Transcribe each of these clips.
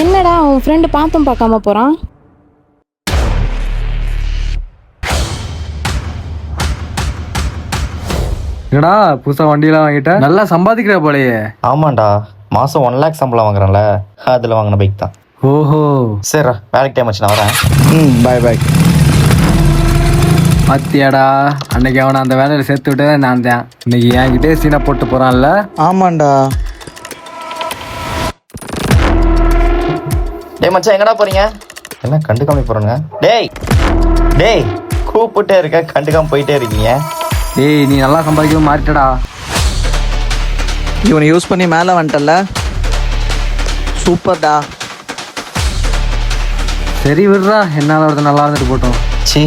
என்னடா உன் ஃப்ரெண்டு பார்த்தும் பார்க்காம போறான்? என்னடா புதுசா வண்டியெல்லாம் வாங்கிட்ட, நல்லா சம்பாதிக்கிற போலயே. ஆமாண்டா, மாதம் 1 lakh சம்பளம் வாங்குறேன்ல, அதில் வாங்கின பைக் தான். ஓஹோ, சரிடா, வேலைக்கு டைம் ஆச்சு, நான் வரேன். பாய் பாய். பாத்தியாடா, அன்னைக்கு அவனை அந்த வேலையில சேர்த்து விட்டதே நான் தான். இன்னைக்கு என்கிட்டே சீனை போட்டு போறான்ல. ஆமாண்டா. டேய் மச்சான், எங்கடா போறீங்க? என்ன கண்டுக்காம போறேங்க? டேய் டேய் கூப்பிட்டே இருக்க, கண்டுக்காம போயிட்டே இருக்கீங்க. ஏய், நீ நல்லா சம்பாதிக்கவும் மாறிட்டடா. இவனை யூஸ் பண்ணி மேலே வந்துட்டல, சூப்பர்டா. சரி விடுறா, என்னால் ஒருத்தர் நல்லா இருந்துட்டு போட்டோம். சி,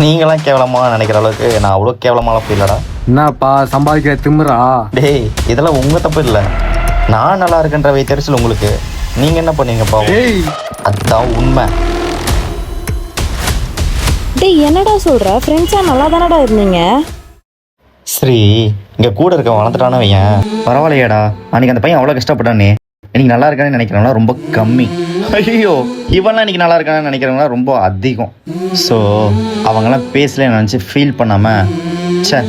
நீங்களாம் கேவலமாக நினைக்கிற அளவுக்கு நான் அவ்வளோ கேவலமாலாம் போயிடலடா. என்னப்பா சம்பாதிக்கிற திமிரா? டேய், இதெல்லாம் உங்கள் தப்பு இல்லை. நான் நல்லா இருக்கேன்ற வைத்தறிச்சல் உங்களுக்கு. நீங்கள் என்ன பண்ணீங்கப்பா? ஏய், அதுதான் உண்மை. டேய் என்னடா சொல்ற? ஃப்ரெண்ட்ஸா நல்லா தானடா இருந்தீங்க. சரி, இங்கே கூட இருக்க வளர்ந்துட்டானே வையன், பரவாயில்லையாடா. அன்றைக்கி அந்த பையன் அவ்வளோ கஷ்டப்பட்டானே, இன்னைக்கு நல்லா இருக்கானு நினைக்கிறவங்களா ரொம்ப கம்மி. ஐயோ, இவன்லாம் இன்னைக்கு நல்லா இருக்கானு நினைக்கிறவங்களா ரொம்ப அதிகம். ஸோ அவங்கெல்லாம் பேசலன்னு நினச்சி ஃபீல் பண்ணாமல், சே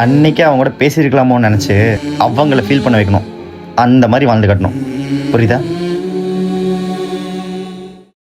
அன்னைக்கே அவங்க கூட பேசியிருக்கலாமோன்னு நினச்சி அவங்கள ஃபீல் பண்ண வைக்கணும். அந்த மாதிரி வாழ்ந்து காட்டணும். புரியுதா?